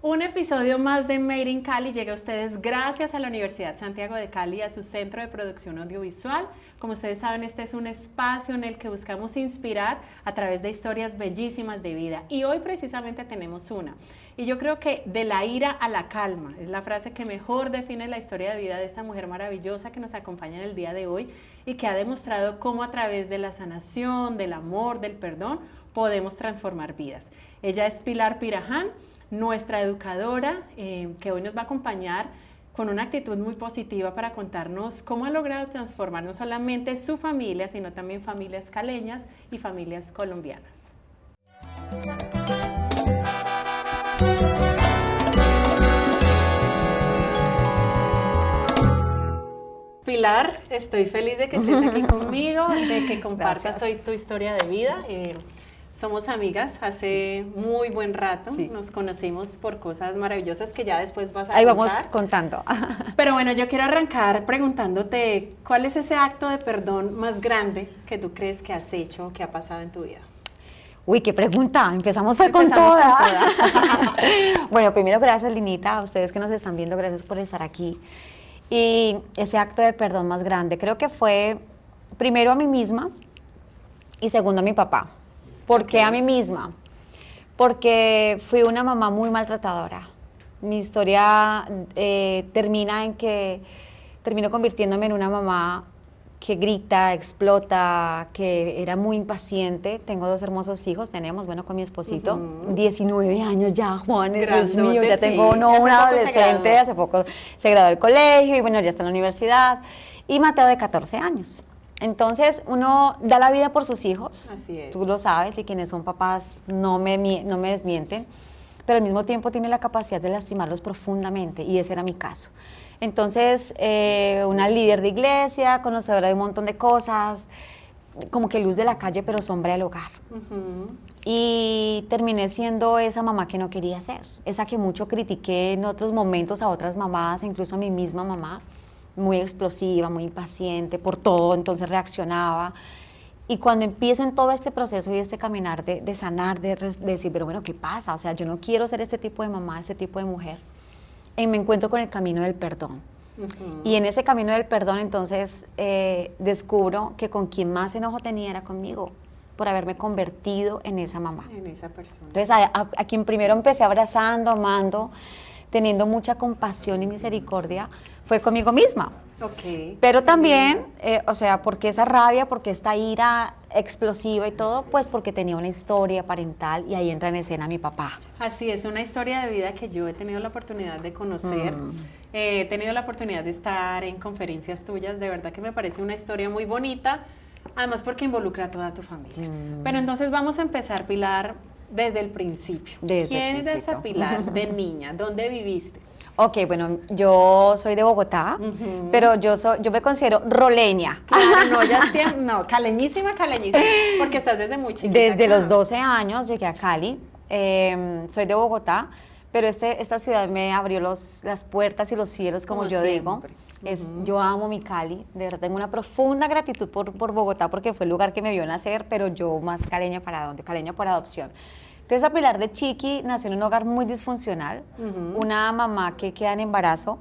Un episodio más de Made in Cali llega a ustedes gracias a la Universidad Santiago de Cali y a su Centro de Producción Audiovisual. Como ustedes saben, este es un espacio en el que buscamos inspirar a través de historias bellísimas de vida. Y hoy precisamente tenemos una. Y yo creo que de la ira a la calma es la frase que mejor define la historia de vida de esta mujer maravillosa que nos acompaña en el día de hoy y que ha demostrado cómo a través de la sanación, del amor, del perdón, podemos transformar vidas. Ella es Pilar Piraján, nuestra educadora, que hoy nos va a acompañar con una actitud muy positiva para contarnos cómo ha logrado transformar no solamente su familia, sino también familias caleñas y familias colombianas. Pilar, estoy feliz de que estés aquí conmigo, de que compartas hoy tu historia de vida. Somos amigas hace muy buen rato, sí. Nos conocimos por cosas maravillosas que ya después vas a contar. Ahí vamos contando. Pero bueno, yo quiero arrancar preguntándote, ¿cuál es ese acto de perdón más grande que tú crees que has hecho, que ha pasado en tu vida? Uy, qué pregunta, empezamos con toda. Bueno, primero gracias Linita, a ustedes que nos están viendo, gracias por estar aquí. Y ese acto de perdón más grande, creo que fue primero a mí misma y segundo a mi papá. ¿Por qué a mí misma? Porque fui una mamá muy maltratadora. Mi historia termina en que termino convirtiéndome en una mamá que grita, explota, que era muy impaciente. Tengo 2 hermosos hijos, bueno, con mi esposito, 19 años ya, Juan, Dios mío, ya tengo un adolescente, hace poco se graduó del colegio y bueno, ya está en la universidad, y Mateo de 14 años. Entonces, uno da la vida por sus hijos, así es. Tú lo sabes, y quienes son papás no me desmienten, pero al mismo tiempo tiene la capacidad de lastimarlos profundamente, y ese era mi caso. Entonces, una líder de iglesia, conocedora de un montón de cosas, como que luz de la calle, pero sombra del hogar. Y terminé siendo esa mamá que no quería ser, esa que mucho critiqué en otros momentos a otras mamás, incluso a mi misma mamá, muy explosiva, muy impaciente por todo, entonces reaccionaba. Y cuando empiezo en todo este proceso y este caminar de sanar, de decir, pero bueno, ¿qué pasa? O sea, yo no quiero ser este tipo de mamá, este tipo de mujer. Y me encuentro con el camino del perdón. Y en ese camino del perdón, entonces, descubro que con quien más enojo tenía era conmigo, por haberme convertido en esa mamá. En esa persona. Entonces, a quien primero empecé abrazando, amando, teniendo mucha compasión y misericordia, fue conmigo misma. Okay. Pero también, o sea, porque esa rabia, porque esta ira explosiva y todo, pues porque tenía una historia parental y ahí entra en escena mi papá. Así es, una historia de vida que yo he tenido la oportunidad de conocer, he tenido la oportunidad de estar en conferencias tuyas, de verdad que me parece una historia muy bonita, además porque involucra a toda tu familia. Pero entonces vamos a empezar, Pilar, desde el principio. ¿Quién es esa Pilar de niña? ¿Dónde viviste? Ok, bueno, yo soy de Bogotá, pero yo me considero roleña. Claro, no, ya siempre, no, caleñísima, porque estás desde muy chiquita. Desde los 12 años llegué a Cali, soy de Bogotá, pero esta ciudad me abrió las puertas y los cielos, como yo digo. Yo amo mi Cali, de verdad tengo una profunda gratitud por Bogotá, porque fue el lugar que me vio nacer, pero yo más caleña para dónde, caleña por adopción. Entonces, a Pilar de chiqui nació en un hogar muy disfuncional, una mamá que queda en embarazo,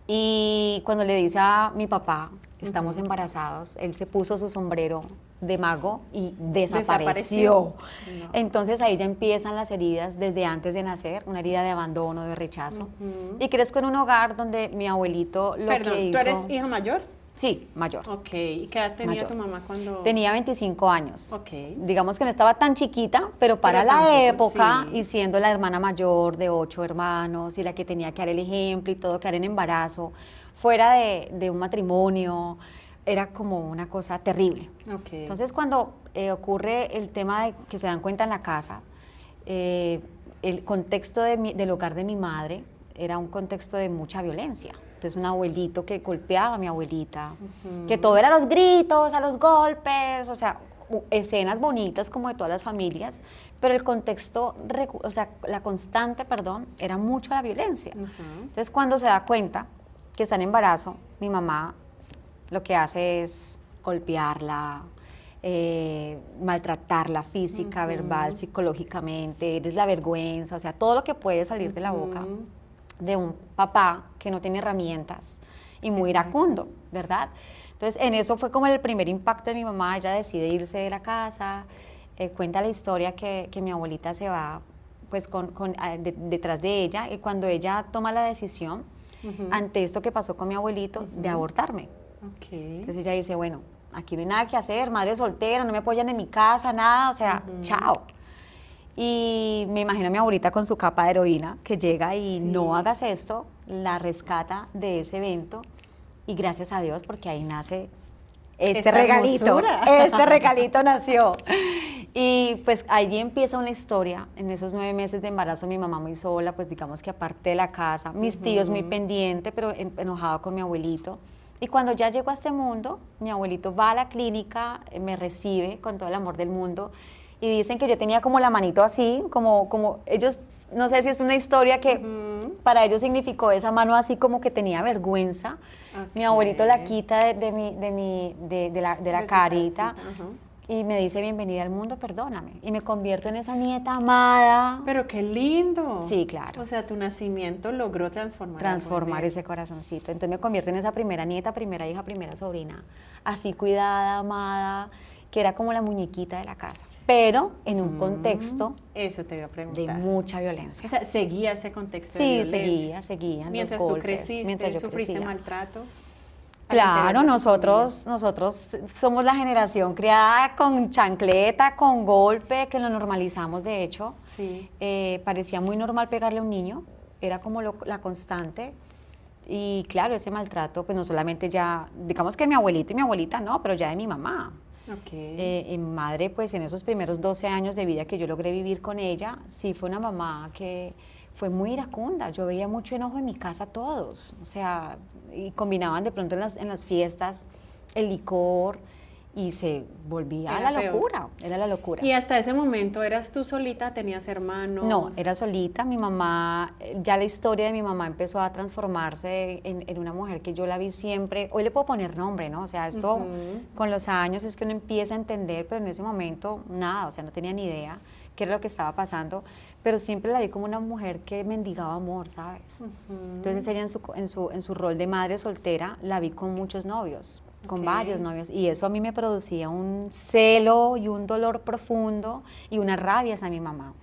y cuando le dice a mi papá, estamos embarazados, él se puso su sombrero de mago y desapareció. No. Entonces ahí ya empiezan las heridas desde antes de nacer, una herida de abandono, de rechazo. Y crezco en un hogar donde mi abuelito que hizo... ¿Tú eres hija mayor? Sí, mayor. Ok, ¿y qué edad tenía tu mamá cuando...? Tenía 25 años. Ok. Digamos que no estaba tan chiquita, pero para la época, sí. Y siendo la hermana mayor de 8 hermanos y la que tenía que dar el ejemplo y todo, quedar en embarazo, fuera de un matrimonio, era como una cosa terrible. Okay. Entonces, cuando ocurre el tema de que se dan cuenta en la casa, el contexto del hogar de mi madre era un contexto de mucha violencia. Entonces, un abuelito que golpeaba a mi abuelita, que todo era a los gritos, a los golpes, o sea, escenas bonitas como de todas las familias, pero el contexto, o sea, la constante, perdón, era mucho la violencia. Entonces, cuando se da cuenta que está en embarazo, mi mamá lo que hace es golpearla, maltratarla física, verbal, psicológicamente, eres la vergüenza, o sea, todo lo que puede salir de la boca de un papá que no tiene herramientas y muy iracundo, ¿verdad? Entonces, en eso fue como el primer impacto de mi mamá. Ella decide irse de la casa, cuenta la historia que mi abuelita se va pues detrás de ella, y cuando ella toma la decisión, ante esto que pasó con mi abuelito, de abortarme. Entonces ella dice, bueno, aquí no hay nada que hacer, madre soltera, no me apoyan en mi casa, nada, o sea, chao. Y me imagino a mi abuelita con su capa de heroína, que llega y no hagas esto, la rescata de ese evento, y gracias a Dios, porque ahí nace este regalito, este regalito nació. Y pues allí empieza una historia. En esos 9 meses de embarazo, mi mamá muy sola, pues digamos que aparte de la casa, mis tíos muy pendientes, pero enojado con mi abuelito. Y cuando ya llego a este mundo, mi abuelito va a la clínica, me recibe con todo el amor del mundo, y dicen que yo tenía como la manito así, como ellos, no sé si es una historia que para ellos significó esa mano así, como que tenía vergüenza. Mi abuelito la quita de la carita y me dice, bienvenida al mundo, perdóname. Y me convierto en esa nieta amada. Pero qué lindo. Sí, claro. O sea, tu nacimiento logró transformar ese corazoncito. Entonces me convierto en esa primera nieta, primera hija, primera sobrina, así cuidada, amada, que era como la muñequita de la casa, pero en un contexto eso te iba a preguntar, de mucha violencia. O sea, ¿seguía ese contexto de violencia? Sí, seguía. Mientras los tú golpes, creciste, mientras yo ¿sufriste crecía. maltrato? Claro, nosotros somos la generación criada con chancleta, con golpe, que lo normalizamos de hecho. Sí. Parecía muy normal pegarle a un niño, era como la constante. Y claro, ese maltrato, pues no solamente ya, digamos que mi abuelito y mi abuelita no, pero ya de mi mamá. Mi madre, pues en esos primeros 12 años de vida que yo logré vivir con ella, sí fue una mamá que fue muy iracunda. Yo veía mucho enojo en mi casa todos, o sea, y combinaban de pronto en las fiestas el licor y se volvía la locura, era la locura. ¿Y hasta ese momento eras tú solita, tenías hermanos? No, era solita. Mi mamá, ya la historia de mi mamá empezó a transformarse en una mujer que yo la vi siempre. Hoy le puedo poner nombre, ¿no? O sea, esto con los años es que uno empieza a entender, pero en ese momento nada, o sea, no tenía ni idea qué era lo que estaba pasando, pero siempre la vi como una mujer que mendigaba amor, ¿sabes? Entonces ella en su rol de madre soltera la vi con muchos novios, con varios novios, y eso a mí me producía un celo y un dolor profundo y una rabia hacia mi mamá,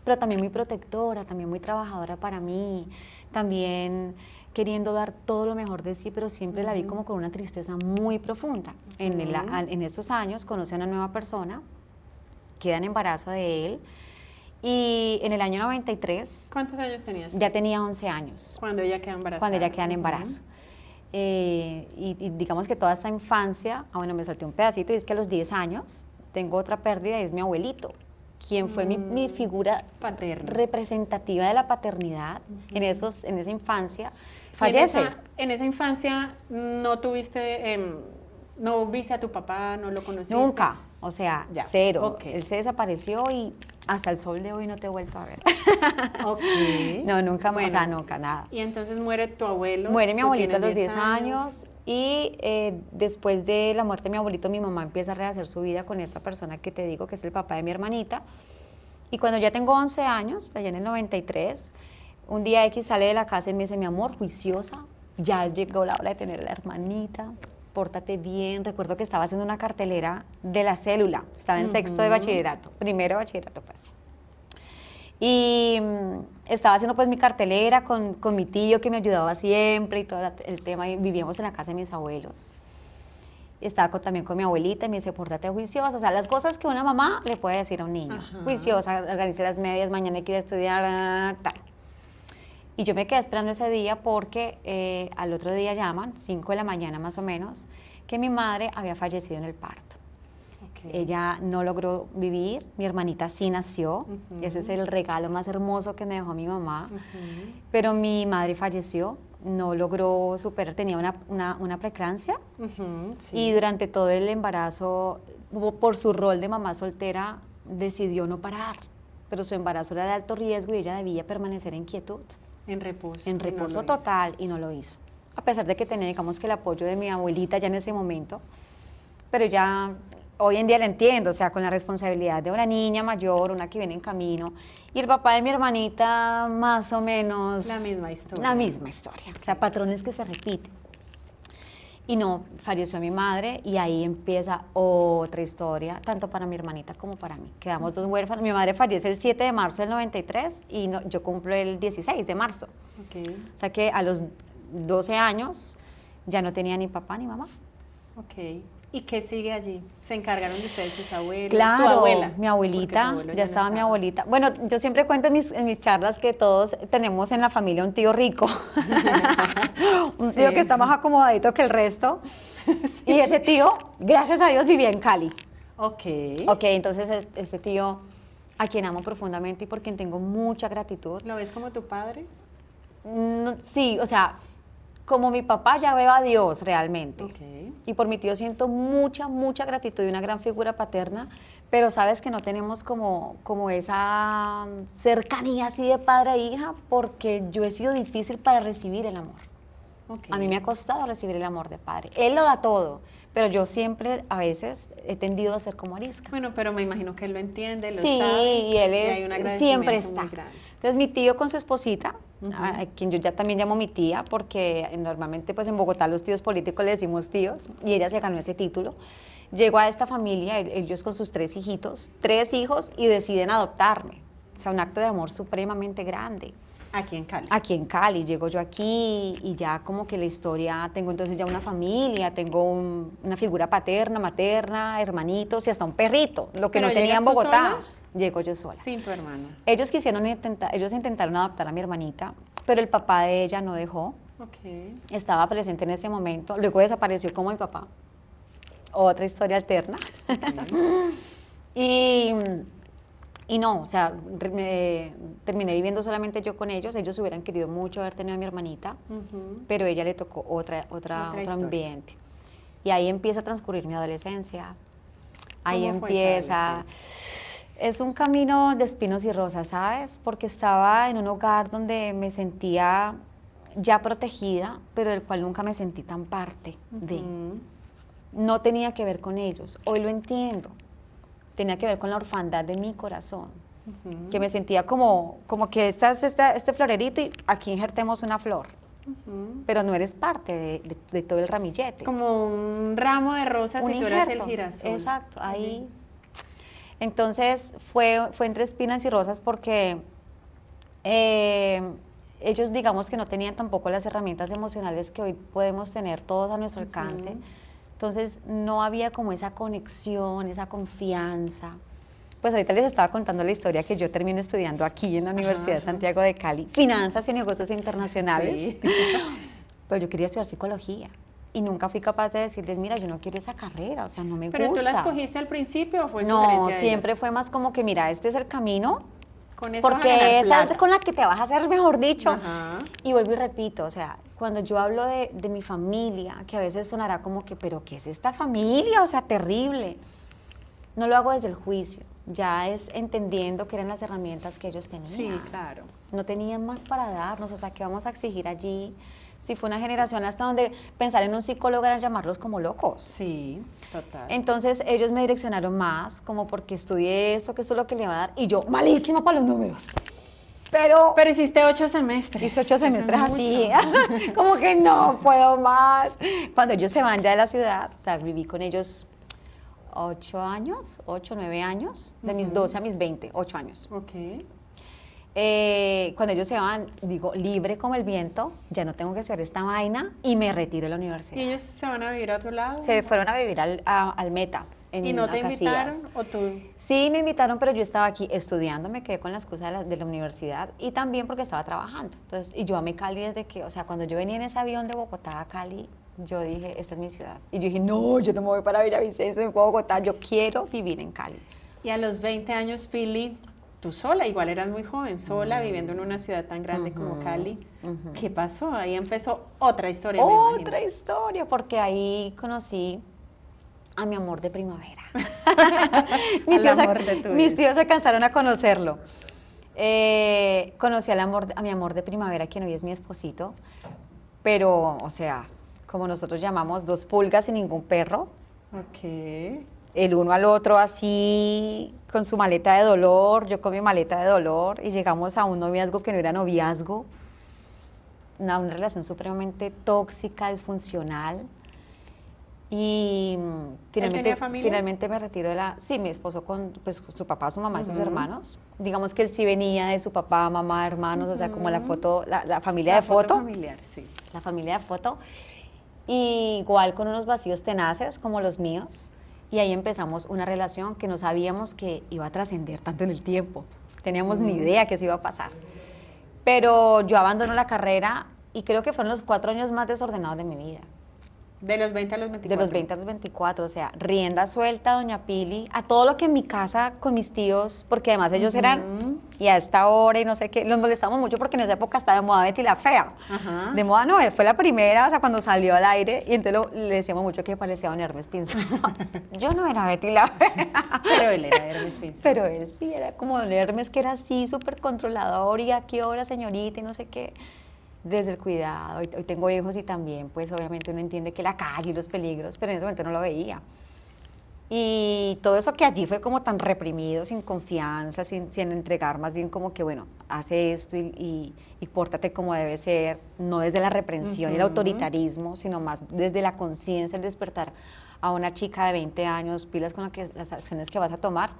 pero también muy protectora, también muy trabajadora para mí, también queriendo dar todo lo mejor de sí, pero siempre la vi como con una tristeza muy profunda. En estos años conoce a una nueva persona, queda en embarazo de él, y en el año 93... ¿Cuántos años tenías? Ya tenía 11 años. Cuando ella queda embarazada. Cuando ella queda en embarazo. Y digamos que toda esta infancia, bueno, me salté un pedacito, y es que a los 10 años tengo otra pérdida, y es mi abuelito, quien fue mi figura paterna, representativa de la paternidad en esa infancia. Fallece. En esa infancia no tuviste, no viste a tu papá, no lo conociste. Nunca, o sea, cero. Él se desapareció y hasta el sol de hoy no te he vuelto a ver. No, nunca, bueno, o sea, nunca, nada. Y entonces muere tu abuelo. Muere mi abuelito a los 10 años y después de la muerte de mi abuelito, mi mamá empieza a rehacer su vida con esta persona que te digo que es el papá de mi hermanita. Y cuando ya tengo 11 años, allá en el 93, un día X sale de la casa y me dice, mi amor, juiciosa, ya llegó la hora de tener a la hermanita, pórtate bien. Recuerdo que estaba haciendo una cartelera de la célula, estaba en sexto de bachillerato, primero de bachillerato pues. Y estaba haciendo pues mi cartelera con mi tío que me ayudaba siempre y todo el tema, y vivíamos en la casa de mis abuelos. Y estaba también con mi abuelita y me dice, pórtate juiciosa, o sea, las cosas que una mamá le puede decir a un niño. Juiciosa, organice las medias, mañana hay que ir a estudiar, tal. Y yo me quedé esperando ese día porque al otro día llaman, 5 de la mañana más o menos, que mi madre había fallecido en el parto. Ella no logró vivir, mi hermanita sí nació, ese es el regalo más hermoso que me dejó mi mamá, pero mi madre falleció, no logró superar, tenía una preeclampsia, y durante todo el embarazo, por su rol de mamá soltera, decidió no parar, pero su embarazo era de alto riesgo y ella debía permanecer en quietud. En reposo. En reposo total, y no lo hizo. A pesar de que tenía, digamos, que el apoyo de mi abuelita ya en ese momento, pero ya hoy en día la entiendo, o sea, con la responsabilidad de una niña mayor, una que viene en camino, y el papá de mi hermanita más o menos... La misma historia. La misma historia, o sea, patrones que se repiten. Y no, falleció mi madre y ahí empieza otra historia, tanto para mi hermanita como para mí. Quedamos dos huérfanos. Mi madre fallece el 7 de marzo del 93 y yo cumplo el 16 de marzo. Okay. O sea que a los 12 años ya no tenía ni papá ni mamá. Ok. ¿Y qué sigue allí? ¿Se encargaron de ustedes sus abuelos? Claro, ¿Tu abuela? mi abuelita, abuelo ya no estaba mi abuelita. Bueno, yo siempre cuento en mis charlas que todos tenemos en la familia un tío rico, un tío Sí. que está más acomodadito que el resto. Y ese tío, gracias a Dios, vivía en Cali. Ok. Ok, entonces este tío, a quien amo profundamente y por quien tengo mucha gratitud. ¿Lo ves como tu padre? Sí, o sea, como mi papá ya veo a Dios realmente. Ok. Y por mi tío siento mucha, mucha gratitud y una gran figura paterna, pero sabes que no tenemos como esa cercanía así de padre a hija porque yo he sido difícil para recibir el amor. Ok. A mí me ha costado recibir el amor de padre. Él lo da todo, pero yo siempre, a veces, he tendido a ser como arisca. Bueno, pero me imagino que él lo entiende, lo Sí, sabe. y él hay un siempre agradecimiento está. muy grande. Entonces mi tío con su esposita, a quien yo ya también llamo mi tía, porque normalmente pues en Bogotá los tíos políticos le decimos tíos, y ella se ganó ese título, llegó a esta familia, ellos con sus 3 hijitos, 3 hijos, y deciden adoptarme. O sea, un acto de amor supremamente grande. Aquí en Cali. Aquí en Cali, llego yo aquí y ya como que la historia, tengo entonces ya una familia, tengo una figura paterna, materna, hermanitos y hasta un perrito, lo que ¿Pero no tenía llegas en tú Bogotá. sola? Llego yo sola. Sin tu hermano. Ellos intentaron adoptar a mi hermanita, pero el papá de ella no dejó, Ok. estaba presente en ese momento, luego desapareció como mi papá. Otra historia alterna. Y no, o sea, terminé viviendo solamente yo con ellos. Ellos hubieran querido mucho haber tenido a mi hermanita, pero a ella le tocó otro historia. ambiente. Y ahí empieza a transcurrir mi adolescencia. Ahí ¿Cómo fue esa empieza. adolescencia? Es un camino de espinos y rosas, ¿sabes? Porque estaba en un hogar donde me sentía ya protegida, pero del cual nunca me sentí tan parte de. No tenía que ver con ellos. Hoy lo entiendo. Tenía que ver con la orfandad de mi corazón, que me sentía como que este florerito y aquí injertemos una flor, pero no eres parte de todo el ramillete. Como un ramo de rosas Un y tú eras el injerto. girasol. Exacto, ahí. Entonces fue entre espinas y rosas porque ellos digamos que no tenían tampoco las herramientas emocionales que hoy podemos tener todos a nuestro alcance. Entonces no había como esa conexión, esa confianza. Pues ahorita les estaba contando la historia que yo termino estudiando aquí en la Universidad de Santiago de Cali, Finanzas y Negocios Internacionales. Sí. Pero yo quería estudiar psicología y nunca fui capaz de decirles, mira, yo no quiero esa carrera, o sea, no me gusta. ¿Pero tú la escogiste al principio o fue No, sugerencia de siempre ellos? fue más como que, mira, este es el camino, Con eso vas a ganar porque esa plata. es con la que te vas a hacer, mejor dicho. Ajá. Y vuelvo y repito, o sea, cuando yo hablo de mi familia, que a veces sonará como que, pero ¿qué es esta familia? O sea, terrible. No lo hago desde el juicio, ya es entendiendo que eran las herramientas que ellos tenían. Sí, claro. No tenían más para darnos, o sea, ¿qué vamos a exigir allí? Si fue una generación hasta donde pensar en un psicólogo era llamarlos como locos. Sí, total. Entonces ellos me direccionaron más, como porque estudié esto, que esto es lo que le va a dar, y yo, malísima para los números. Pero hiciste 8 semestres. hice 8 Eso es semestres así, mucho. como que no puedo más. Cuando ellos se van ya de la ciudad, o sea, viví con ellos 8 años, 8, 9 años, de mis 12 a mis 20, 8 años. Ok. Cuando ellos se van, digo, libre como el viento, ya no tengo que hacer esta vaina y me retiro de la universidad. ¿Y ellos se van a vivir a otro lado? Se fueron a vivir al Meta. ¿Y no te invitaron? Casillas. ¿O tú? Sí, me invitaron, pero yo estaba aquí estudiando, me quedé con la excusa de la universidad y también porque estaba trabajando. Entonces, y yo amé Cali desde que, o sea, cuando yo venía en ese avión de Bogotá a Cali, yo dije, esta es mi ciudad. Y yo dije, no, yo no me voy para Villavicencio, me voy a Bogotá, yo quiero vivir en Cali. Y a los 20 años, Pili, tú sola, igual eras muy joven, sola, viviendo en una ciudad tan grande como Cali. ¿Qué pasó? Ahí empezó otra historia, me imagino. Otra historia, porque ahí conocí a mi amor de primavera. Amor de tu mis vida. tíos se cansaron a conocerlo. Conocí a mi amor de primavera, quien hoy es mi esposito, pero, o sea, como nosotros llamamos, 2 pulgas y ningún perro. Ok. el uno al otro así, con su maleta de dolor, yo con mi maleta de dolor, y llegamos a un noviazgo que no era noviazgo, una relación supremamente tóxica, disfuncional. Y tenía familia? finalmente me retiro de la... Sí, mi esposo con pues, su papá, su mamá y sus hermanos. Digamos que él sí venía de su papá, mamá, hermanos, o sea, como la foto, la familia de foto. Familiar, sí. La familia de foto. Y igual con unos vacíos tenaces como los míos. Y ahí empezamos una relación que no sabíamos que iba a trascender tanto en el tiempo. Teníamos ni idea que eso iba a pasar. Pero yo abandono la carrera y creo que fueron los 4 años más desordenados de mi vida. De los 20 a los 24. De los 20 a los 24, o sea, rienda suelta, doña Pili, a todo lo que en mi casa con mis tíos, porque además ellos eran, y a esta hora y no sé qué, los molestamos mucho porque en esa época estaba de moda Betty la Fea. De moda no, fue la primera, o sea, cuando salió al aire, y entonces le decíamos mucho que parecía don Hermes Pinzón. Yo no era Betty la Fea. Pero él era Hermes Pinzón. Pero él sí, era como don Hermes, que era así, súper controlador, y a qué hora, señorita, y no sé qué. Desde el cuidado, hoy tengo hijos y también, pues obviamente uno entiende que la calle y los peligros, pero en ese momento no lo veía. Y todo eso que allí fue como tan reprimido, sin confianza, sin entregar, más bien como que, bueno, hace esto y pórtate como debe ser, no desde la reprensión y el autoritarismo, sino más desde la conciencia, el despertar a una chica de 20 años, pilas con las acciones que vas a tomar.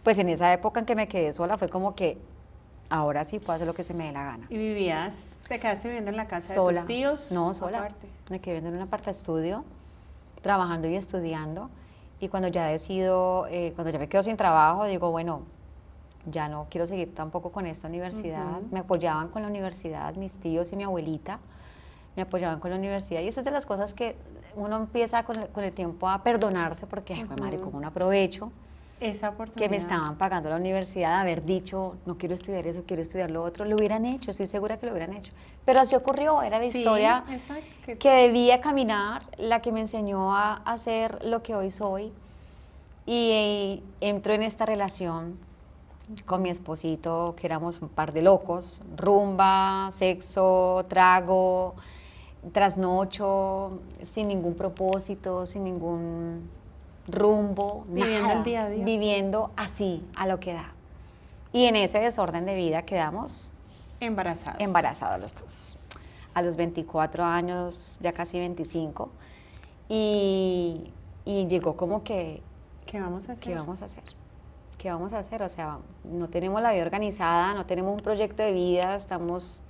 Pues en esa época en que me quedé sola fue como que ahora sí puedo hacer lo que se me dé la gana. ¿Y vivías? ¿Te quedaste viviendo en la casa sola. de tus tíos? No, sola. Aparte. Me quedé viviendo en un apartaestudio, trabajando y estudiando. Y cuando ya decido, cuando ya me quedo sin trabajo, digo, bueno, ya no quiero seguir tampoco con esta universidad. Me apoyaban con la universidad, mis tíos y mi abuelita me apoyaban con la universidad. Y eso es de las cosas que uno empieza con el tiempo a perdonarse, porque, ay, madre, como no aprovecho esa oportunidad que me estaban pagando la universidad, haber dicho, no quiero estudiar eso, quiero estudiar lo otro, lo hubieran hecho, estoy segura que lo hubieran hecho. Pero así ocurrió, era la historia que debía caminar, la que me enseñó a hacer lo que hoy soy. Y entro en esta relación con mi esposito, que éramos un par de locos, rumba, sexo, trago, trasnocho, sin ningún propósito, sin ningún rumbo, viviendo nada, el día a día, viviendo así, a lo que da. Y en ese desorden de vida quedamos embarazados los dos. A los 24 años, ya casi 25, y llegó como que, ¿qué vamos a hacer? ¿Qué vamos a hacer? ¿Qué vamos a hacer? O sea, no tenemos la vida organizada, no tenemos un proyecto de vida, estamos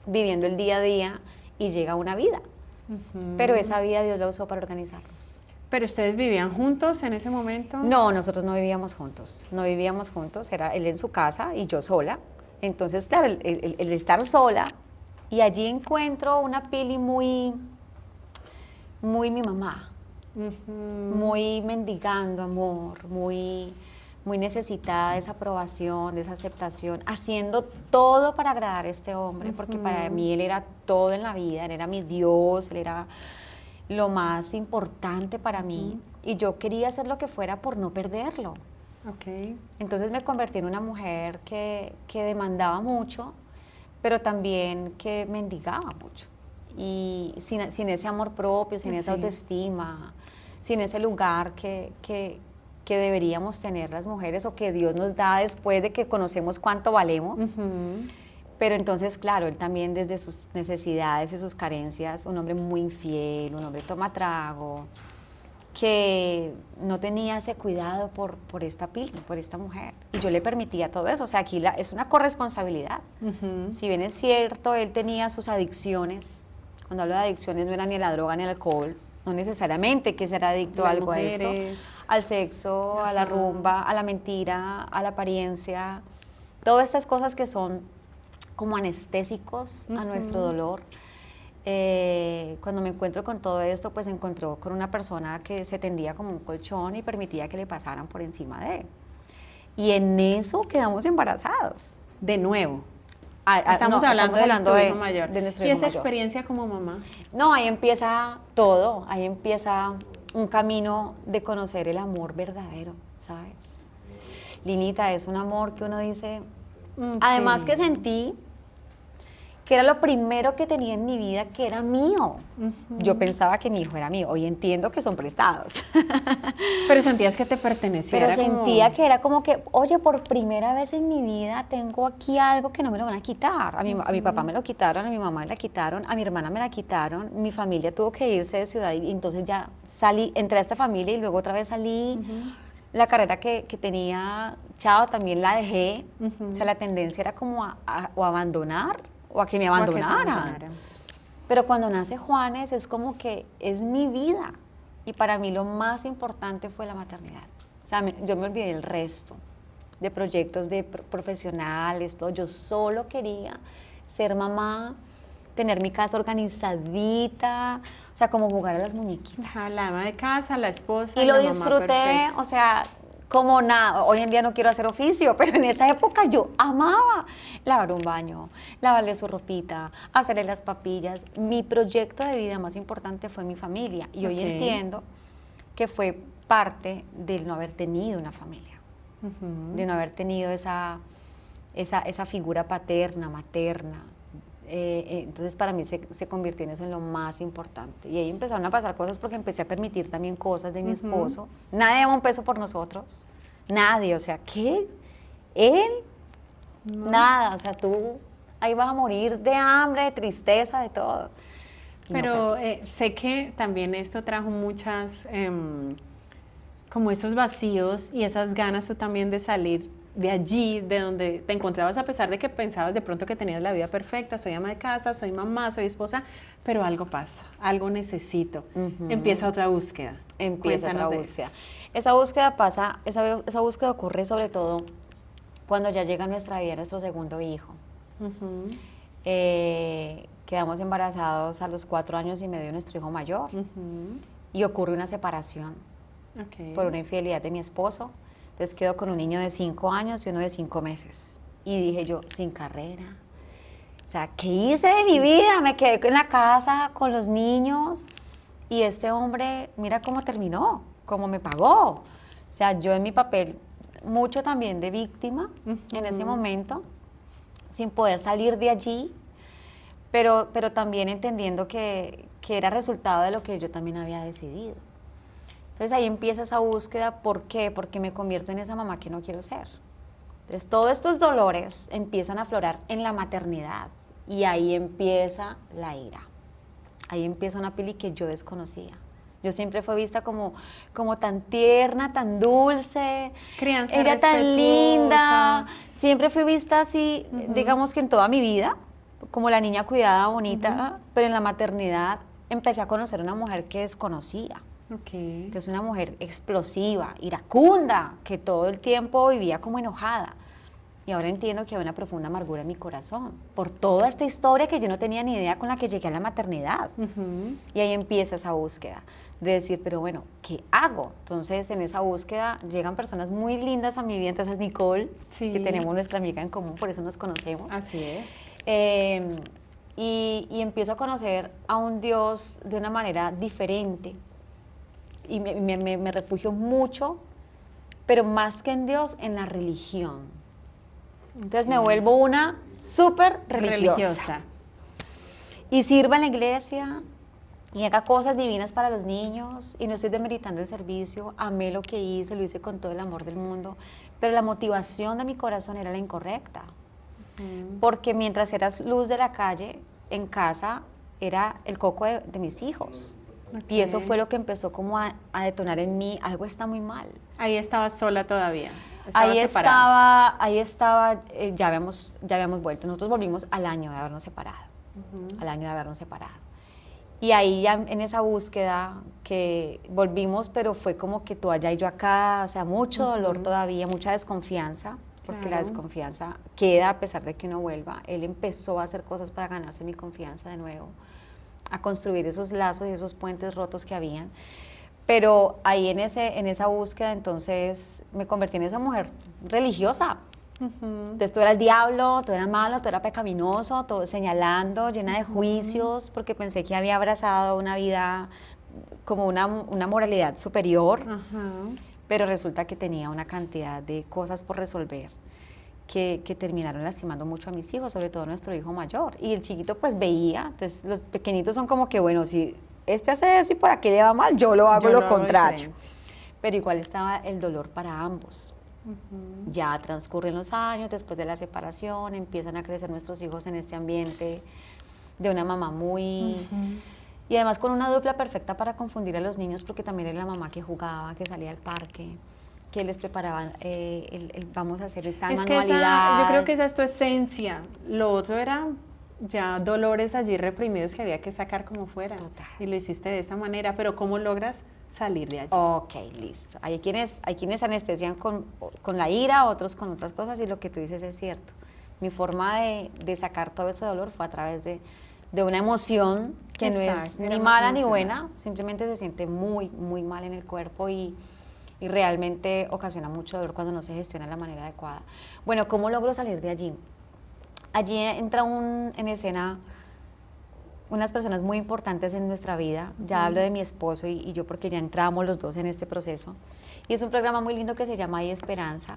viviendo el día a día y llega una vida. Pero esa vida Dios la usó para organizarnos. ¿Pero ustedes vivían juntos en ese momento? No, nosotros no vivíamos juntos, era él en su casa y yo sola. Entonces, claro, el estar sola, y allí encuentro una Pili muy mi mamá, muy mendigando amor, muy necesitada de esa aprobación, de esa aceptación, haciendo todo para agradar a este hombre, porque para mí él era todo en la vida, él era mi Dios, él era lo más importante para mí, y yo quería hacer lo que fuera por no perderlo. Entonces me convertí en una mujer que demandaba mucho, pero también que mendigaba mucho, y sin ese amor propio, sin esa autoestima, sin ese lugar que deberíamos tener las mujeres, o que Dios nos da después de que conocemos cuánto valemos. Pero entonces, claro, él también desde sus necesidades y sus carencias, un hombre muy infiel, un hombre toma trago, que no tenía ese cuidado por esta Pili, por esta mujer. Y yo le permitía todo eso. O sea, aquí es una corresponsabilidad. Si bien es cierto, él tenía sus adicciones. Cuando hablo de adicciones no era ni la droga ni el alcohol. No necesariamente que ser adicto a algo a esto. Al sexo, a la rumba, a la mentira, a la apariencia. Todas estas cosas que son como anestésicos a nuestro dolor. Cuando me encuentro con todo esto, pues encontró con una persona que se tendía como un colchón y permitía que le pasaran por encima de él. Y en eso quedamos embarazados. De nuevo. Estamos hablando de nuestro hijo mayor. ¿Y esa experiencia como mamá? No, ahí empieza todo. Ahí empieza un camino de conocer el amor verdadero, ¿sabes? Linita, es un amor que uno dice... Además que sentí que era lo primero que tenía en mi vida que era mío. Yo pensaba que mi hijo era mío, hoy entiendo que son prestados. Pero sentías que te pertenecía. Pero sentía que era como que, oye, por primera vez en mi vida tengo aquí algo que no me lo van a quitar. A mi papá me lo quitaron, a mi mamá me la quitaron, a mi hermana me la quitaron, mi familia tuvo que irse de ciudad y entonces ya salí, entré a esta familia y luego otra vez salí. La carrera que tenía, chao, también la dejé. O sea, la tendencia era como a abandonar o a que me abandonaran. Pero cuando nace Juanes es como que es mi vida. Y para mí lo más importante fue la maternidad. O sea, yo me olvidé del resto de proyectos de profesionales, todo. Yo solo quería ser mamá, tener mi casa organizadita, o sea, como jugar a las muñequitas. La ama de casa, la esposa. Y lo disfruté, o sea, como nada. Hoy en día no quiero hacer oficio, pero en esa época yo amaba lavar un baño, lavarle su ropita, hacerle las papillas. Mi proyecto de vida más importante fue mi familia. Y hoy entiendo que fue parte del no haber tenido una familia, de no haber tenido esa figura paterna, materna. Entonces para mí se convirtió en eso, en lo más importante. Y ahí empezaron a pasar cosas porque empecé a permitir también cosas de mi esposo. Nadie daba un peso por nosotros, nadie, o sea, ¿qué? ¿Él? No. Nada, o sea, tú ahí vas a morir de hambre, de tristeza, de todo. Pero sé que también esto trajo muchas, como esos vacíos y esas ganas tú también de salir de allí, de donde te encontrabas, a pesar de que pensabas de pronto que tenías la vida perfecta, soy ama de casa, soy mamá, soy esposa, pero algo pasa, algo necesito. Empieza otra búsqueda. Empieza otra búsqueda. Esa búsqueda pasa, esa búsqueda ocurre sobre todo cuando ya llega a nuestra vida nuestro segundo hijo. Quedamos embarazados a los 4 años y medio de nuestro hijo mayor y ocurre una separación por una infidelidad de mi esposo. Entonces quedo con un niño de 5 años y uno de 5 meses. Y dije yo, sin carrera. O sea, ¿qué hice de mi vida? Me quedé en la casa con los niños y este hombre, mira cómo terminó, cómo me pagó. O sea, yo en mi papel, mucho también de víctima en ese momento, sin poder salir de allí, pero también entendiendo que era resultado de lo que yo también había decidido. Entonces ahí empieza esa búsqueda. ¿Por qué? Porque me convierto en esa mamá que no quiero ser. Entonces todos estos dolores empiezan a aflorar en la maternidad y ahí empieza la ira. Ahí empieza una Pili que yo desconocía. Yo siempre fui vista como tan tierna, tan dulce, crianza ella respetuosa, tan linda. Siempre fui vista así, digamos que en toda mi vida, como la niña cuidada, bonita, pero en la maternidad empecé a conocer una mujer que desconocía. Que es una mujer explosiva, iracunda, que todo el tiempo vivía como enojada. Y ahora entiendo que hay una profunda amargura en mi corazón por toda esta historia que yo no tenía ni idea, con la que llegué a la maternidad. Y ahí empieza esa búsqueda de decir, pero bueno, ¿qué hago? Entonces en esa búsqueda llegan personas muy lindas a mi vida. Entonces Nicole, que tenemos nuestra amiga en común, por eso nos conocemos. Así es. Y empiezo a conocer a un Dios de una manera diferente. Y me refugio mucho, pero más que en Dios, en la religión. Entonces me vuelvo una súper religiosa. Y sirva en la iglesia y haga cosas divinas para los niños. Y no estoy demeritando el servicio, amé lo que hice, lo hice con todo el amor del mundo. Pero la motivación de mi corazón era la incorrecta. Porque mientras eras luz de la calle, en casa era el coco de mis hijos. Y eso fue lo que empezó como a detonar en mí, algo está muy mal. Ahí estabas sola todavía. Ahí estaba, ya habíamos vuelto. Nosotros volvimos al año de habernos separado. Al año de habernos separado. Y ahí ya en esa búsqueda que volvimos, pero fue como que tú allá y yo acá, o sea, mucho dolor todavía, mucha desconfianza, porque la desconfianza queda a pesar de que uno vuelva. Él empezó a hacer cosas para ganarse mi confianza de nuevo, a construir esos lazos y esos puentes rotos que habían. Pero ahí en esa búsqueda entonces me convertí en esa mujer religiosa. Entonces tú eras el diablo, tú eras malo, tú eras pecaminoso, todo señalando, llena de juicios, porque pensé que había abrazado una vida como una moralidad superior, pero resulta que tenía una cantidad de cosas por resolver que terminaron lastimando mucho a mis hijos, sobre todo a nuestro hijo mayor. Y el chiquito pues veía, entonces los pequeñitos son como que, bueno, si este hace eso y por aquí le va mal, yo lo hago Yo lo lo hago contrario. diferente. Pero igual estaba el dolor para ambos. Ya transcurren los años, después de la separación, empiezan a crecer nuestros hijos en este ambiente de una mamá muy... Y además con una dupla perfecta para confundir a los niños, porque también era la mamá que jugaba, que salía al parque, que les preparaban, vamos a hacer esta Es que manualidad. yo creo que esa es tu esencia. Lo otro era ya dolores allí reprimidos que había que sacar como fuera. Total. Y lo hiciste de esa manera, pero ¿cómo logras salir de allí? Ok, listo. Hay quienes anestesian con la ira, otros con otras cosas, y lo que tú dices es cierto. Mi forma de sacar todo ese dolor fue a través de una emoción que no es Exacto, era ni más mala ni emocional. buena, simplemente se siente muy, muy mal en el cuerpo y realmente ocasiona mucho dolor cuando no se gestiona de la manera adecuada. Bueno, ¿cómo logro salir de allí? Allí entra en escena unas personas muy importantes en nuestra vida. Ya hablo de mi esposo y yo porque ya entramos los dos en este proceso. Y es un programa muy lindo que se llama Hay Esperanza,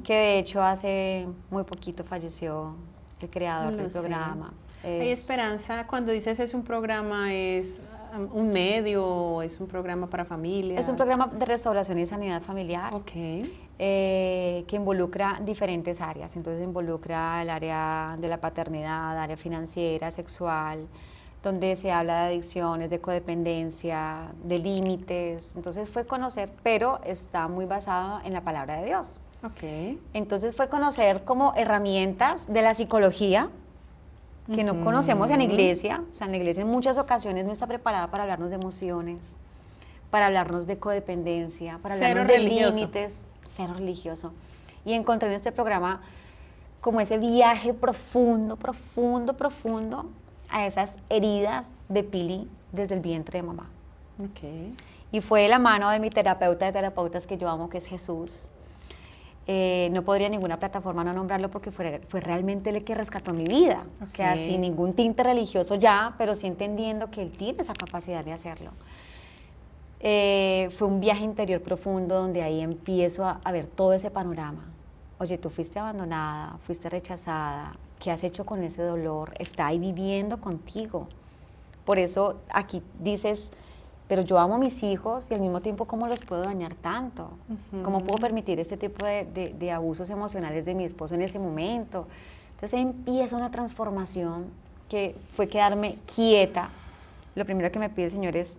que de hecho hace muy poquito falleció el creador Lo del sé. programa. Hay esperanza, cuando dices es un programa, es un medio, es un programa para familias. Es un programa de restauración y sanidad familiar. Ok. Que involucra diferentes áreas. Entonces involucra el área de la paternidad, área financiera, sexual, donde se habla de adicciones, de codependencia, de límites. Entonces fue conocer, pero está muy basado en la palabra de Dios. Ok. Entonces fue conocer como herramientas de la psicología que no conocemos en la iglesia. O sea, en la iglesia en muchas ocasiones no está preparada para hablarnos de emociones, para hablarnos de codependencia, para Cero hablarnos de religioso. límites, cero religioso. Y encontré en este programa como ese viaje profundo, profundo, profundo a esas heridas de Pili desde el vientre de mamá. Ok. Y fue de la mano de mi terapeuta de terapeutas que yo amo, que es Jesús. No podría ninguna plataforma no nombrarlo porque fue realmente el que rescató mi vida. O sea, Ok. sin ningún tinte religioso ya, pero sí entendiendo que él tiene esa capacidad de hacerlo. Fue un viaje interior profundo donde ahí empiezo a ver todo ese panorama. Oye, tú fuiste abandonada, fuiste rechazada, ¿qué has hecho con ese dolor? Está ahí viviendo contigo. Por eso aquí dices, pero yo amo a mis hijos y al mismo tiempo, ¿cómo los puedo dañar tanto? ¿Cómo puedo permitir este tipo de abusos emocionales de mi esposo en ese momento? Entonces ahí empieza una transformación que fue quedarme quieta. Lo primero que me pide el Señor es,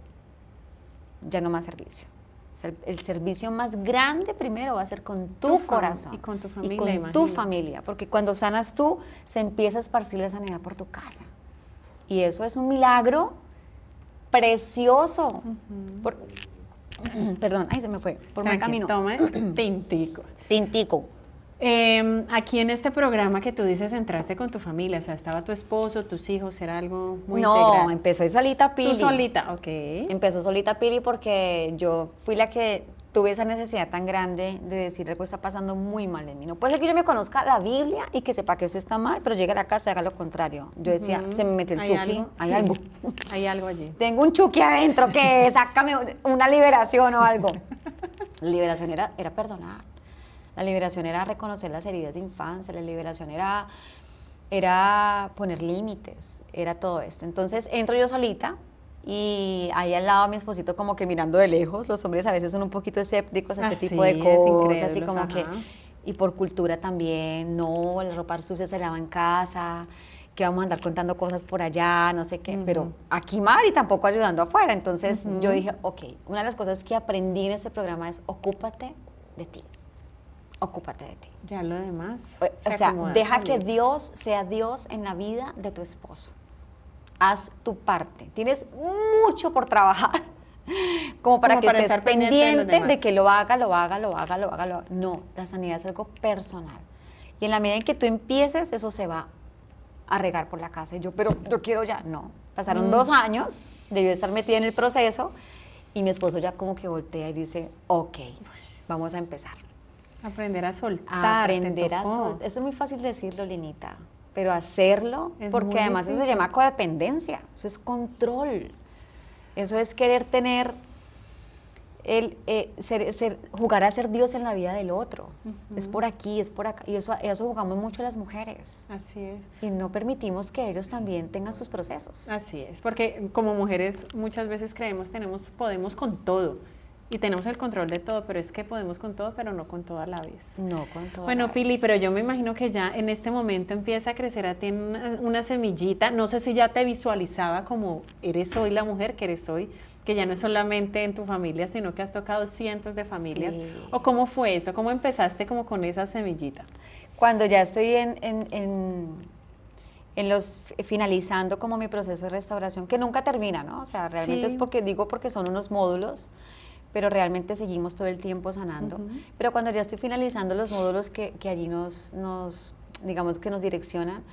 ya no más servicio. O sea, el servicio más grande primero va a ser con tu corazón. Y con tu familia, y con imagino. tu familia, porque cuando sanas tú, se empieza a esparcir la sanidad por tu casa. Y eso es un milagro precioso. Perdón, ay, se me fue, por mal camino. Toma tintico. Tintico. Aquí en este programa que tú dices entraste con tu familia, o sea, estaba tu esposo, tus hijos, era algo muy No, integral. empezó solita Pili. Tú solita, ok. Empezó solita Pili porque yo fui la que tuve esa necesidad tan grande de decir algo está pasando muy mal en mí. No puede ser que yo me conozca la Biblia y que sepa que eso está mal, pero llegue a la casa y haga lo contrario. Yo decía, se me metió el ¿Hay Chucky, algo? hay Sí. algo. Hay algo allí. Tengo un Chucky adentro que sácame una liberación o algo. La liberación era perdonar. La liberación era reconocer las heridas de infancia, la liberación era poner límites, era todo esto. Entonces entro yo solita y ahí al lado a mi esposito como que mirando de lejos. Los hombres a veces son un poquito escépticos a este tipo de Así es, cosas, así incrédulos, como que, ajá. y por cultura también, no, la ropa sucia se lava en casa, que vamos a andar contando cosas por allá, no sé qué, pero aquí mal y tampoco ayudando afuera. Entonces yo dije, ok, una de las cosas que aprendí en este programa es ocúpate de ti. Ocúpate de ti. Ya lo demás. O se sea, acomoda deja que solito. Dios sea Dios en la vida de tu esposo. Haz tu parte. Tienes mucho por trabajar como para Como que para estés estar pendiente de los pendiente de demás. que lo haga. No, la sanidad es algo personal. Y en la medida en que tú empieces, eso se va a regar por la casa. Y yo, pero yo quiero ya. No. Pasaron 2 años, debió estar metida en el proceso y mi esposo ya como que voltea y dice, ok, vamos a empezar. Aprender a soltar. Aprender a soltar. Eso es muy fácil decirlo, Linita, pero hacerlo, Es porque muy además eso se difícil. llama codependencia, eso es control, eso es querer tener jugar a ser Dios en la vida del otro. Es por aquí, es por acá, y eso jugamos mucho las mujeres. Así es. Y no permitimos que ellos también tengan sus procesos. Así es, porque como mujeres muchas veces creemos podemos con todo y tenemos el control de todo, pero es que podemos con todo, pero no con todo a la vez. No con todo. Bueno, Pili, pero yo me imagino que ya en este momento empieza a crecer a ti una semillita. No sé si ya te visualizaba como eres hoy la mujer que eres hoy, que ya no es solamente en tu familia, sino que has tocado cientos de familias. Sí. ¿O cómo fue eso? ¿Cómo empezaste como con esa semillita? Cuando ya estoy finalizando como mi proceso de restauración, que nunca termina, ¿no? O sea, realmente Sí. es porque son unos módulos, pero realmente seguimos todo el tiempo sanando. Pero cuando ya estoy finalizando los módulos que allí digamos que nos direccionan,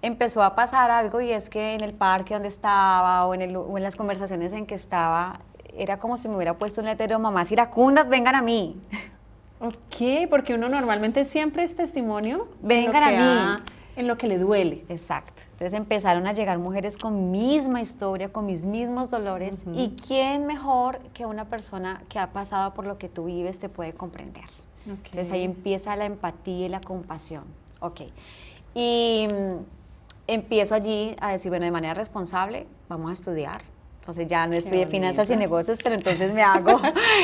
empezó a pasar algo, y es que en el parque donde estaba o en las conversaciones en que estaba, era como si me hubiera puesto un letrero: mamás iracundas, vengan a mí. Ok, porque uno normalmente siempre es testimonio Vengan a mí. En lo que le duele. Exacto. Entonces empezaron a llegar mujeres con misma historia, con mis mismos dolores, y quién mejor que una persona que ha pasado por lo que tú vives te puede comprender. Okay. Entonces ahí empieza la empatía y la compasión. Ok. Y empiezo allí a decir, bueno, de manera responsable, vamos a estudiar. Entonces ya no estudié finanzas y negocios, pero entonces me hago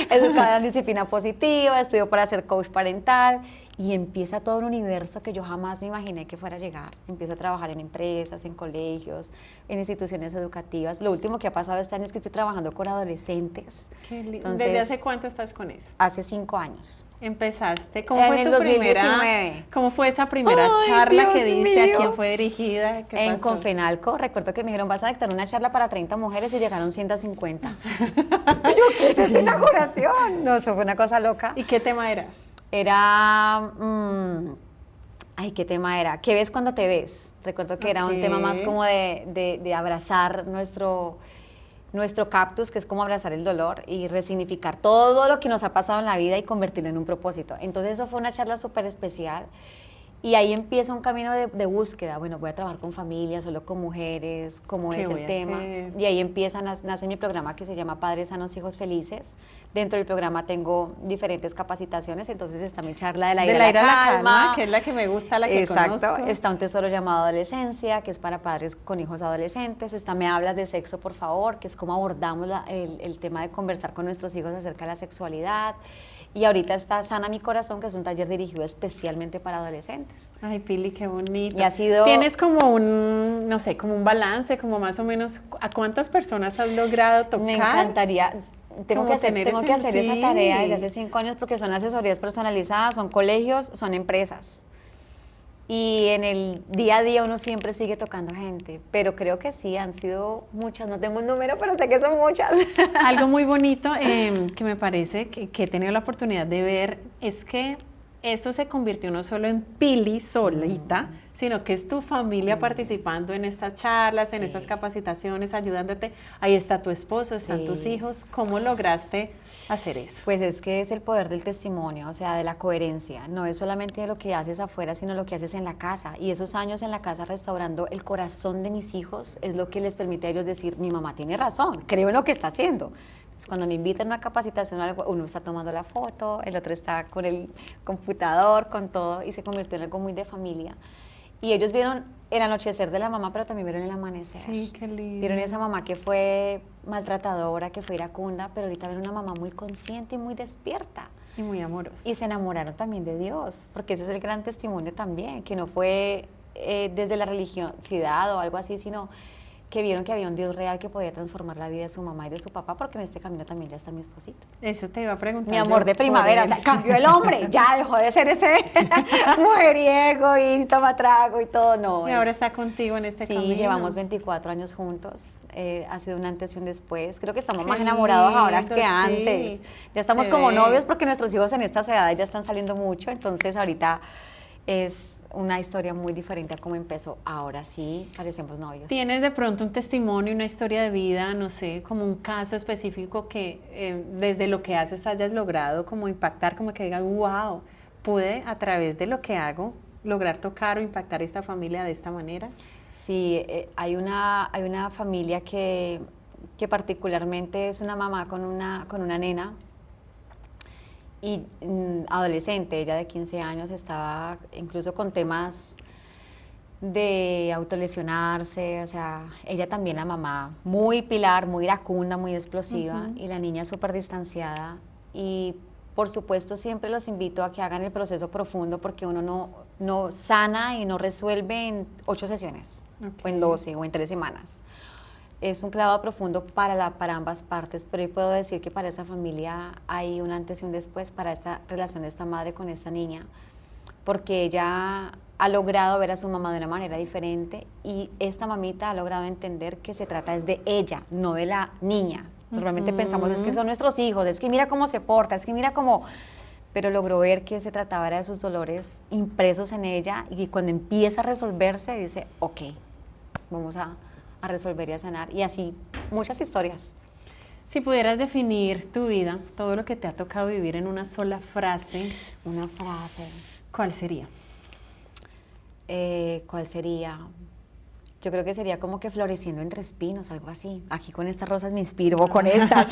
educadora en disciplina positiva, estudio para ser coach parental, y empieza todo un universo que yo jamás me imaginé que fuera a llegar. Empiezo a trabajar en empresas, en colegios, en instituciones educativas. Lo último que ha pasado este año es que estoy trabajando con adolescentes. ¿Desde hace cuánto estás con eso? Hace 5 años. ¿Empezaste? ¿Cómo fue tu primera? ¿Cómo fue esa primera charla que diste? ¿A quién fue dirigida? ¿Qué en pasó? Confenalco. Recuerdo que me dijeron, vas a dictar una charla para 30 mujeres, y llegaron 150. Yo, ¿qué es esta inauguración? No, eso fue una cosa loca. ¿Y qué tema era? Era, ¿qué tema era? ¿Qué ves cuando te ves? Recuerdo que era un tema más como de abrazar nuestro cactus, que es como abrazar el dolor y resignificar todo lo que nos ha pasado en la vida y convertirlo en un propósito. Entonces eso fue una charla súper especial, y ahí empieza un camino de búsqueda. Bueno, voy a trabajar con familias, solo con mujeres, cómo es el tema. Y ahí nace mi programa que se llama Padres Sanos, Hijos Felices. Dentro del programa tengo diferentes capacitaciones, entonces está mi charla de la ira a la calma, que es la que me gusta, la que exacto, conozco. Está un tesoro llamado adolescencia, que es para padres con hijos adolescentes. Está Me hablas de sexo, por favor, que es cómo abordamos el tema de conversar con nuestros hijos acerca de la sexualidad. Y ahorita está Sana mi corazón, que es un taller dirigido especialmente para adolescentes. Ay, Pili, qué bonito. Y ha sido... ¿Tienes como un, no sé, como un balance, como más o menos, a cuántas personas has logrado tocar? Me encantaría... Tengo que hacer esa tarea desde hace 5 años, porque son asesorías personalizadas, son colegios, son empresas. Y en el día a día uno siempre sigue tocando gente, pero creo que sí, han sido muchas, no tengo un número, pero sé que son muchas. Algo muy bonito que me parece que he tenido la oportunidad de ver es que esto se convirtió no solo en Pili solita, sino que es tu familia participando en estas charlas, en estas capacitaciones, ayudándote. Ahí está tu esposo, están tus hijos. ¿Cómo lograste hacer eso? Pues es que es el poder del testimonio, o sea, de la coherencia. No es solamente de lo que haces afuera, sino lo que haces en la casa. Y esos años en la casa restaurando el corazón de mis hijos es lo que les permite a ellos decir, mi mamá tiene razón, creo en lo que está haciendo. Entonces, cuando me invitan a una capacitación o algo, uno está tomando la foto, el otro está con el computador, con todo, y se convirtió en algo muy de familia. Y ellos vieron el anochecer de la mamá, pero también vieron el amanecer. Sí, qué lindo. Vieron esa mamá que fue maltratadora, que fue iracunda, pero ahorita ven una mamá muy consciente y muy despierta. Y muy amorosa. Y se enamoraron también de Dios, porque ese es el gran testimonio también, que no fue desde la religiosidad o algo así, sino que vieron que había un Dios real que podía transformar la vida de su mamá y de su papá, porque en este camino también ya está mi esposito. Eso te iba a preguntar. Mi amor de primavera, o sea, cambió el hombre, ya dejó de ser ese mujeriego y toma trago y todo, no. Y ahora está contigo en este camino. Sí, llevamos 24 años juntos, ha sido un antes y un después. Creo que estamos más enamorados ahora que antes. Ya estamos como novios, porque nuestros hijos en estas edades ya están saliendo mucho, entonces ahorita es una historia muy diferente a cómo empezó. Ahora sí, parecemos novios. ¿Tienes de pronto un testimonio, una historia de vida, no sé, como un caso específico que desde lo que haces hayas logrado como impactar, como que digas, wow, pude a través de lo que hago lograr tocar o impactar a esta familia de esta manera? Sí, hay una familia que que particularmente es una mamá con una nena y adolescente, ella de 15 años, estaba incluso con temas de autolesionarse, o sea, ella también la mamá, muy pilar, muy iracunda, muy explosiva, y la niña súper distanciada. Y por supuesto siempre los invito a que hagan el proceso profundo, porque uno no sana y no resuelve en 8 sesiones, o en 12, o en 3 semanas. Es un clavado profundo para ambas partes, pero yo puedo decir que para esa familia hay un antes y un después para esta relación de esta madre con esta niña, porque ella ha logrado ver a su mamá de una manera diferente, y esta mamita ha logrado entender que se trata es de ella, no de la niña. Normalmente pensamos, es que son nuestros hijos, es que mira cómo se porta, es que mira cómo... Pero logró ver que se trataba de sus dolores impresos en ella, y cuando empieza a resolverse dice, ok, vamos a resolver y a sanar. Y así, muchas historias. Si pudieras definir tu vida, todo lo que te ha tocado vivir en una sola frase. Una frase. ¿Cuál sería? ¿Cuál sería? Yo creo que sería como que floreciendo entre espinos, algo así. Aquí con estas rosas me inspiro, o con estas.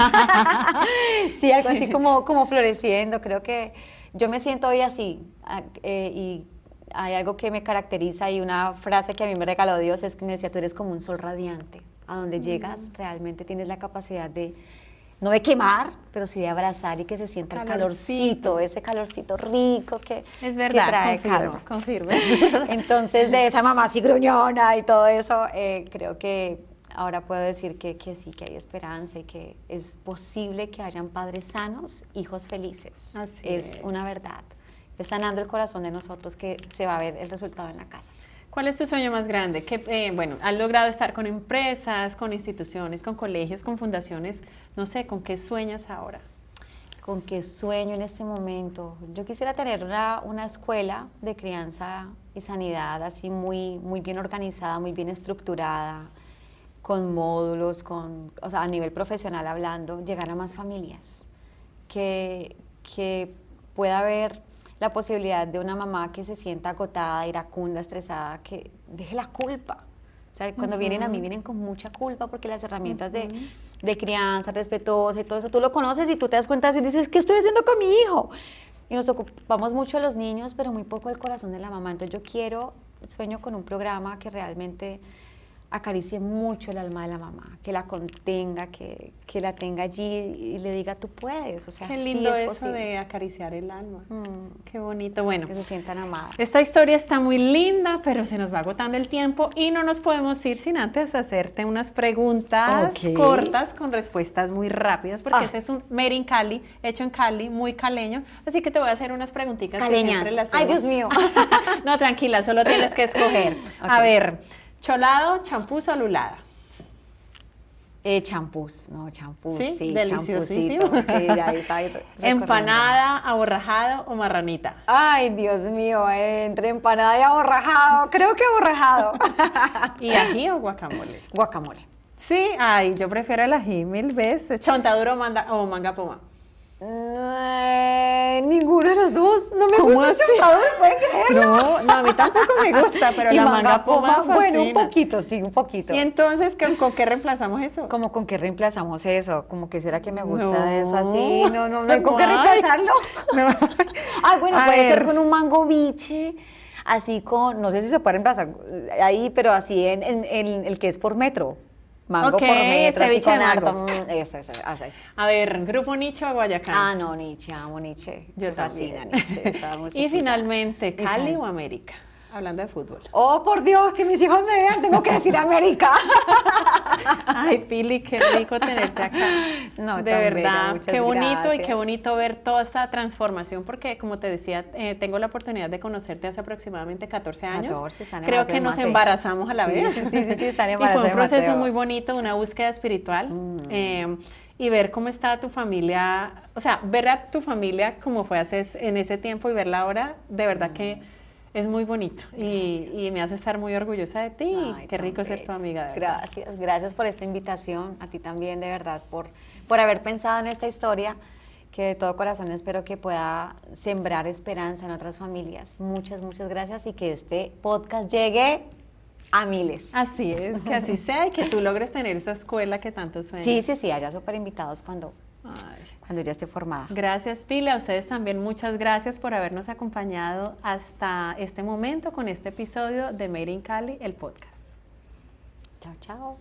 Sí, algo así como floreciendo. Creo que yo me siento hoy así, y hay algo que me caracteriza, y una frase que a mí me regaló Dios es que me decía, tú eres como un sol radiante. A donde llegas realmente tienes la capacidad de, no de quemar, pero sí de abrazar, y que se sienta el calorcito, ese calorcito rico que, es verdad, que trae calma. Confirmo. Entonces, de esa mamá así gruñona y todo eso, creo que ahora puedo decir que sí, que hay esperanza, y que es posible que hayan padres sanos, hijos felices. Así es una verdad. Es sanando el corazón de nosotros que se va a ver el resultado en la casa. ¿Cuál es tu sueño más grande? Bueno, has logrado estar con empresas, con instituciones, con colegios, con fundaciones. No sé, ¿con qué sueñas ahora? ¿Con qué sueño en este momento? Yo quisiera tener una escuela de crianza y sanidad así muy bien organizada, muy bien estructurada, con módulos, o sea, a nivel profesional hablando, llegar a más familias, que pueda haber la posibilidad de una mamá que se sienta agotada, iracunda, estresada, que deje la culpa. O sea, cuando vienen a mí, vienen con mucha culpa, porque las herramientas de crianza respetuosa y todo eso, tú lo conoces y tú te das cuenta y dices, ¿qué estoy haciendo con mi hijo? Y nos ocupamos mucho de los niños, pero muy poco del corazón de la mamá. Entonces yo sueño con un programa que realmente acaricie mucho el alma de la mamá, que la contenga, que la tenga allí y le diga, tú puedes, o sea, qué lindo sí es eso posible. de acariciar el alma, qué bonito. Bueno, que se sientan amadas. Esta historia está muy linda, pero se nos va agotando el tiempo y no nos podemos ir sin antes hacerte unas preguntas cortas con respuestas muy rápidas, porque este es un Made in Cali, hecho en Cali, muy caleño, así que te voy a hacer unas preguntitas Caleñas. que siempre las Ay, hacemos. Dios mío. No, tranquila, solo tienes que escoger. A ver, cholado, champús o lulada. Champús, Sí, deliciosísimo. champúsito. Sí, ahí está. Empanada, aborrajado o marranita. Ay, Dios mío, entre empanada y aborrajado, creo que aborrajado. ¿Y ají o guacamole? Guacamole. Sí, ay, yo prefiero el ají 1000 veces. Chontaduro o manga poma. Ninguno de los dos. No me ¿Cómo gusta el así? chontaduro, ¿pueden creerlo? No, a mí tampoco me gusta, pero Y la manga poma fascina. bueno, un poquito, sí, un poquito. ¿Y entonces con qué reemplazamos eso? ¿Cómo con qué reemplazamos eso? ¿Cómo que será que me gusta No. eso así? No hay con qué No hay. reemplazarlo. No. Bueno, A puede ser ver. con un mango biche, así no sé si se puede reemplazar ahí, pero así en el que es por metro. Mango Ok, por metro, así ceviche con de mango. harto. Eso, así. A ver, grupo Nicho o Guayacán. No, Nietzsche, amo Nietzsche. Yo Me fascina también. Nietzsche, esa Y musiquita. finalmente, Cali sabes. o América. Hablando de fútbol. Oh, por Dios, que mis hijos me vean, tengo que decir América. Ay, Pili, qué rico tenerte acá. No, de tan bella, verdad, muchas qué bonito y qué gracias. bonito ver toda esta transformación, porque como te decía, tengo la oportunidad de conocerte hace aproximadamente 14 años. 14, están en Creo embarazo que de nos Mate. embarazamos a la Sí, vez. sí, están en Y fue embarazo un de proceso Mateo. muy bonito, una búsqueda espiritual. Y ver cómo estaba tu familia, o sea, ver a tu familia como fue en ese tiempo y verla ahora, de verdad que es muy bonito y me hace estar muy orgullosa de ti. Ay, Qué tan rico ser tu bella. amiga, de verdad. Gracias por esta invitación, a ti también de verdad, por haber pensado en esta historia, que de todo corazón espero que pueda sembrar esperanza en otras familias. Muchas gracias y que este podcast llegue a miles. Así es, que así sea y que tú logres tener esa escuela que tanto sueñas. Sí, allá súper invitados cuando ya esté formada. Gracias, Pili. A ustedes también muchas gracias por habernos acompañado hasta este momento con este episodio de Made in Cali, el podcast. Chao, chao.